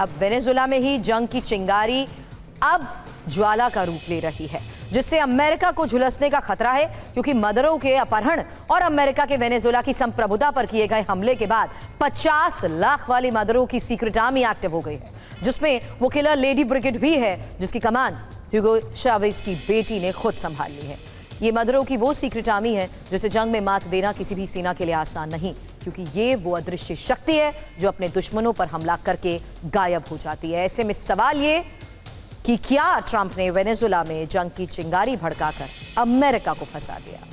अब वेनेजुएला में ही जंग की चिंगारी अब ज्वाला का रूप ले रही है, जिससे अमेरिका को झुलसने का खतरा है, क्योंकि मदरो के अपहरण और अमेरिका के वेनेजुएला की संप्रभुता पर किए गए हमले के बाद 50 लाख वाली मदरो की सीक्रेट आर्मी एक्टिव हो गई है, जिसमें वो किलर लेडी ब्रिगेड भी है, जिसकी कमान ह्यूगो चावेज की बेटी ने खुद संभाल ली है। ये मदरो की वो सीक्रेट आर्मी है जिसे जंग में मात देना किसी भी सेना के लिए आसान नहीं, क्योंकि ये वो अदृश्य शक्ति है जो अपने दुश्मनों पर हमला करके गायब हो जाती है। ऐसे में सवाल ये कि क्या ट्रंप ने वेनेजुएला में जंग की चिंगारी भड़काकर अमेरिका को फंसा दिया?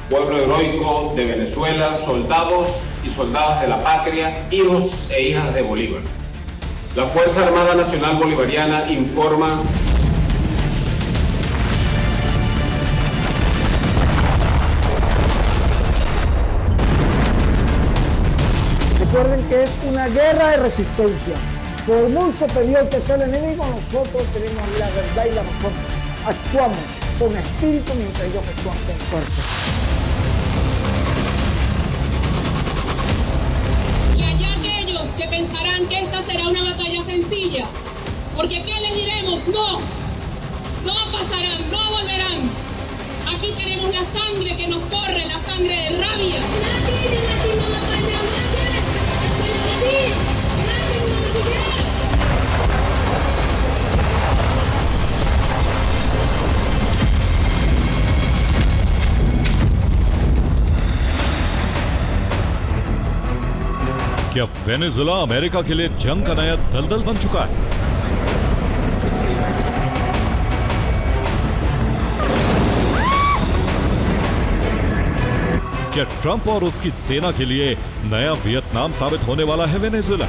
Pueblo heroico de Venezuela, soldados y soldadas de la patria, hijos e hijas de Bolívar. La Fuerza Armada Nacional Bolivariana informa. Recuerden que es una guerra de resistencia. Por muy superior que sea el enemigo, nosotros tenemos la verdad y la razón. Actuamos con espíritu mientras ellos actúan con fuerza. Y hay aquellos que pensarán que esta será una batalla sencilla, porque ¿qué les diremos? No pasarán, no volverán. Aquí tenemos la sangre que nos corre, la sangre de rabia. क्या Venezuela America के लिए जंग का नया दलदल बन चुका है? क्या ट्रंप और उसकी सेना के लिए नया वियतनाम साबित होने वाला है वेनेजुएला?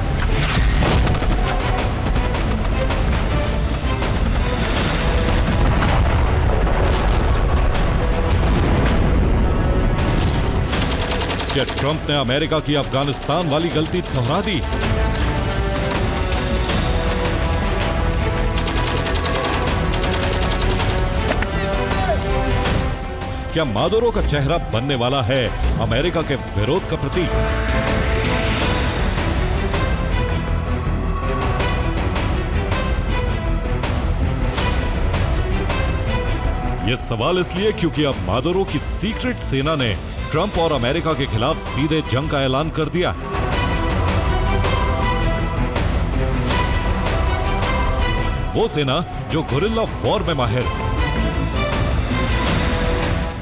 क्या ट्रंप ने अमेरिका की अफगानिस्तान वाली गलती दोहरा दी? क्या मादुरो का चेहरा बनने वाला है अमेरिका के विरोध का प्रतीक? यह सवाल इसलिए क्योंकि अब मादुरो की सीक्रेट सेना ने ट्रंप और अमेरिका के खिलाफ सीधे जंग का ऐलान कर दिया। वो सेना जो गुरिल्ला वॉर में माहिर,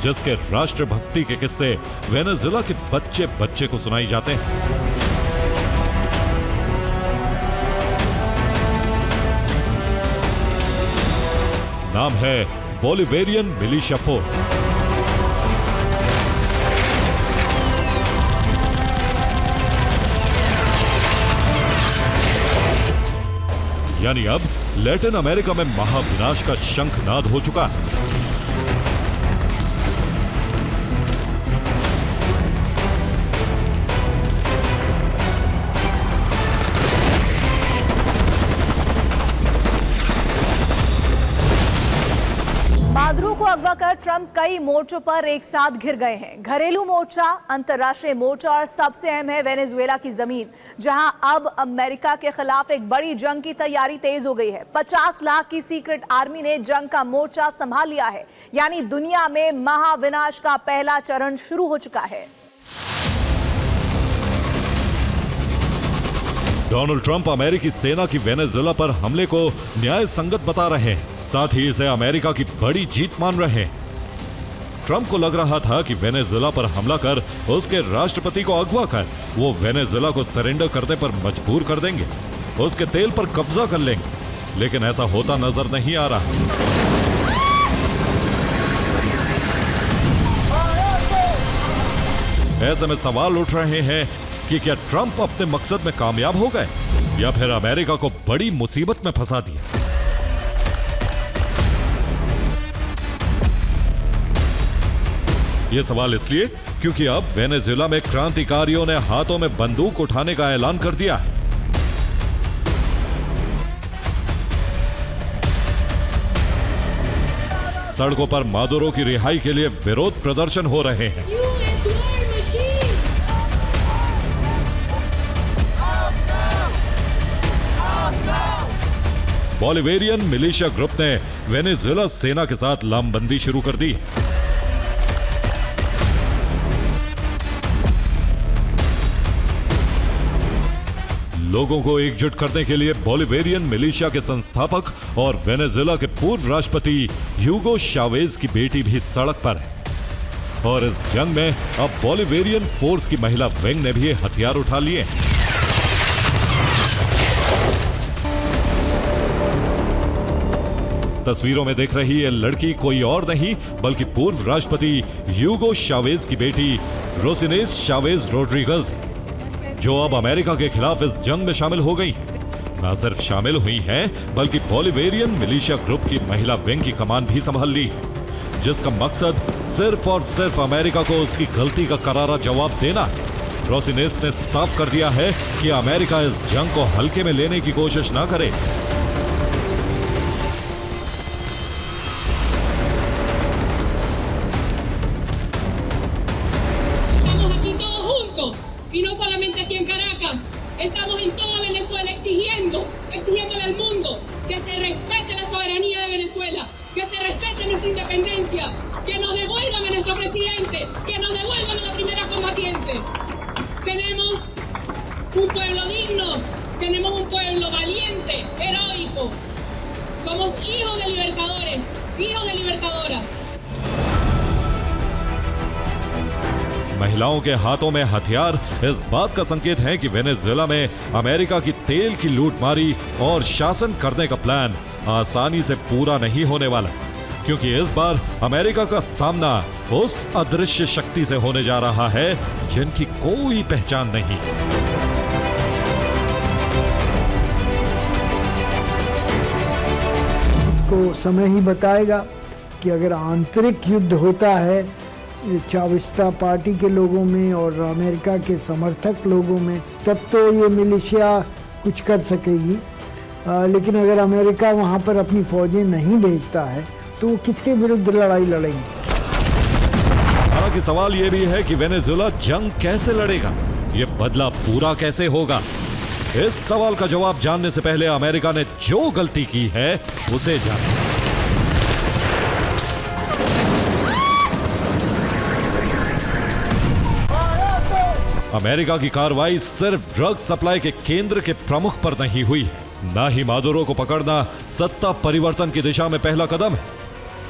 जिसके राष्ट्रभक्ति के किस्से वेनेजुएला के बच्चे बच्चे को सुनाई जाते हैं। नाम है बोलिवेरियन मिलिशिया फोर्स। यानी अब लैटिन अमेरिका में महाविनाश का शंखनाद हो चुका है। मादुरो को अगवा कर ट्रंप कई मोर्चों पर एक साथ घिर गए हैं। घरेलू मोर्चा, अंतर्राष्ट्रीय मोर्चा और सबसे अहम है वेनेजुएला की जमीन, जहां अब अमेरिका के खिलाफ एक बड़ी जंग की तैयारी तेज हो गई है। 50 लाख की सीक्रेट आर्मी ने जंग का मोर्चा संभाल लिया है, यानी दुनिया में महाविनाश का पहला चरण शुरू हो चुका है। डोनाल्ड ट्रंप अमेरिकी सेना की वेनेजुएला पर हमले को न्याय संगत बता रहे हैं, साथ ही इसे अमेरिका की बड़ी जीत मान रहे हैं। ट्रंप को लग रहा था कि वेनेजुएला पर हमला कर उसके राष्ट्रपति को अगवा कर वो वेनेजुएला को सरेंडर करने पर मजबूर कर देंगे, उसके तेल पर कब्जा कर लेंगे, लेकिन ऐसा होता नजर नहीं आ रहा। ऐसे में सवाल उठ रहे हैं कि क्या ट्रंप अपने मकसद में कामयाब हो गए या फिर अमेरिका को बड़ी मुसीबत में फंसा दिया। यह सवाल इसलिए क्योंकि अब वेनेजुएला में क्रांतिकारियों ने हाथों में बंदूक उठाने का ऐलान कर दिया है। सड़कों पर मादुरो की रिहाई के लिए विरोध प्रदर्शन हो रहे हैं। बोलिवेरियन मिलिशिया ग्रुप ने वेनेजुएला सेना के साथ लामबंदी शुरू कर दी। लोगों को एकजुट करने के लिए बोलिवेरियन मिलिशिया के संस्थापक और वेनेजुएला के पूर्व राष्ट्रपति ह्यूगो चावेज की बेटी भी सड़क पर है। और इस जंग में अब बोलिवेरियन फोर्स की महिला विंग ने भी हथियार उठा लिए। तस्वीरों में देख रही ये लड़की कोई और नहीं बल्कि पूर्व राष्ट्रपति ह्यूगो चावेज की बेटी रोसिनेस चावेज रोड्रिगज है, जो अब अमेरिका के खिलाफ इस जंग में शामिल हो गई। न सिर्फ शामिल हुई हैं, बल्कि बोलिवेरियन मिलिशिया ग्रुप की महिला विंग की कमान भी संभाल ली, जिसका मकसद सिर्फ और सिर्फ अमेरिका को उसकी गलती का करारा जवाब देना। रोसिनेस ने साफ कर दिया है कि अमेरिका इस जंग को हल्के में लेने की कोशिश ना करे। Y no solamente aquí en Caracas, estamos en toda Venezuela exigiéndole al mundo que se respete la soberanía de Venezuela, que se respete nuestra independencia, que nos devuelvan a nuestro presidente, que nos devuelvan a la primera combatiente. Tenemos un pueblo digno, tenemos un pueblo valiente, heroico. Somos hijos de libertadores, hijos de libertadoras. महिलाओं के हाथों में हथियार इस बात का संकेत है कि वेनेजुएला में अमेरिका की तेल की लूटमारी और शासन करने का प्लान आसानी से पूरा नहीं होने वाला, क्योंकि इस बार अमेरिका का सामना उस अदृश्य शक्ति से होने जा रहा है जिनकी कोई पहचान नहीं। इसको समय ही बताएगा कि अगर आंतरिक युद्ध होता है चाविस्ता पार्टी के लोगों में और अमेरिका के समर्थक लोगों में, तब तो ये मिलिशिया कुछ कर सकेगी। लेकिन अगर अमेरिका वहाँ पर अपनी फौजें नहीं भेजता है तो वो किसके विरुद्ध लड़ाई लड़ेंगे। हालांकि सवाल ये भी है कि वेनेजुएला जंग कैसे लड़ेगा, ये बदला पूरा कैसे होगा। इस सवाल का जवाब जानने से पहले अमेरिका ने जो गलती की है उसे जानें। अमेरिका की कार्रवाई सिर्फ ड्रग सप्लाई के केंद्र के प्रमुख पर नहीं हुई है, न ही मादुरो को पकड़ना सत्ता परिवर्तन की दिशा में पहला कदम है,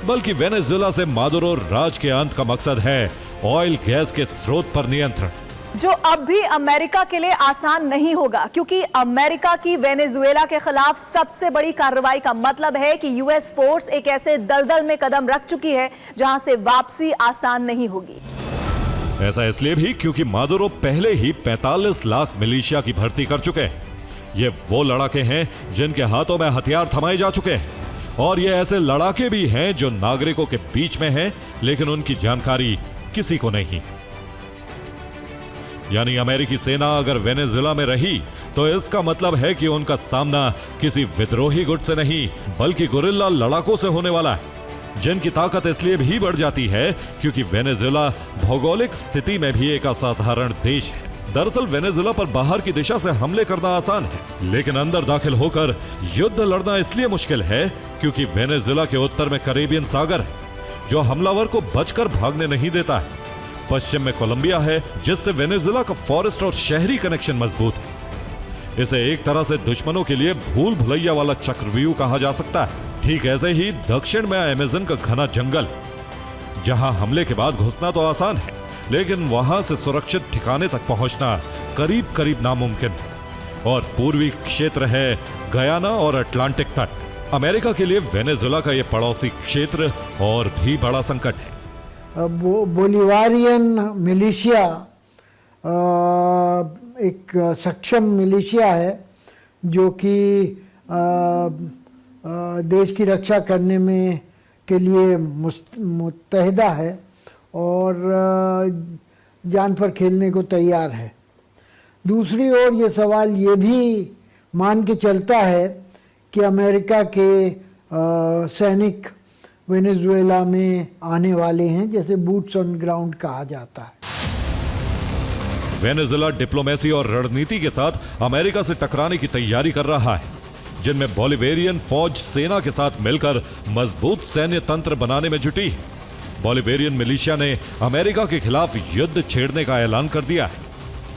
बल्कि वेनेजुएला से मादुरो राज के अंत का मकसद है ऑयल गैस के स्रोत पर नियंत्रण, जो अब भी अमेरिका के लिए आसान नहीं होगा, क्योंकि अमेरिका की वेनेजुएला के खिलाफ सबसे बड़ी कार्रवाई का मतलब है कि यूएस फोर्स एक ऐसे दलदल में कदम रख चुकी है जहां से वापसी आसान नहीं होगी। ऐसा इसलिए भी क्योंकि मादुरो पहले ही 45 लाख मिलिशिया की भर्ती कर चुके हैं। ये वो लड़ाके हैं जिनके हाथों में हथियार थमाए जा चुके हैं, और ये ऐसे लड़ाके भी हैं जो नागरिकों के बीच में हैं, लेकिन उनकी जानकारी किसी को नहीं। यानी अमेरिकी सेना अगर वेनेजुएला में रही तो इसका मतलब है कि उनका सामना किसी विद्रोही गुट से नहीं बल्कि गुरिल्ला लड़ाकों से होने वाला है, जिनकी ताकत इसलिए भी बढ़ जाती है क्योंकि वेनेजुएला भौगोलिक स्थिति में भी एक असाधारण देश है। दरअसल वेनेजुएला पर बाहर की दिशा से हमले करना आसान है, लेकिन अंदर दाखिल होकर युद्ध लड़ना इसलिए मुश्किल है क्योंकि वेनेजुएला के उत्तर में कैरेबियन सागर है, जो हमलावर को बचकर भागने नहीं देता है। पश्चिम में कोलंबिया है, जिससे वेनेजुएला का फॉरेस्ट और शहरी कनेक्शन मजबूत है। इसे एक तरह से दुश्मनों के लिए भूल भुलैया वाला चक्रव्यूह कहा जा सकता है। ठीक ऐसे ही दक्षिण में अमेज़न का घना जंगल, जहां हमले के बाद घुसना तो आसान है, लेकिन वहां से सुरक्षित ठिकाने तक पहुंचना करीब करीब नामुमकिन है। और पूर्वी क्षेत्र है गयाना और अटलांटिक तट। अमेरिका के लिए वेनेजुएला का यह पड़ोसी क्षेत्र और भी बड़ा संकट है। बोलिवारियन मिलिशिया एक सक्षम मिलिशिया है जो कि देश की रक्षा करने में के लिए मुत्तहिदा है और जान पर खेलने को तैयार है। दूसरी ओर ये सवाल ये भी मान के चलता है कि अमेरिका के सैनिक वेनेजुएला में आने वाले हैं, जैसे बूट्स ऑन ग्राउंड कहा जाता है। वेनेजुएला डिप्लोमेसी और रणनीति के साथ अमेरिका से टकराने की तैयारी कर रहा है, जिनमें बोलिवेरियन फौज सेना के साथ मिलकर मजबूत सैन्य तंत्र बनाने में जुटी। बोलिवेरियन मिलिशिया ने अमेरिका के खिलाफ युद्ध छेड़ने का ऐलान कर दिया है।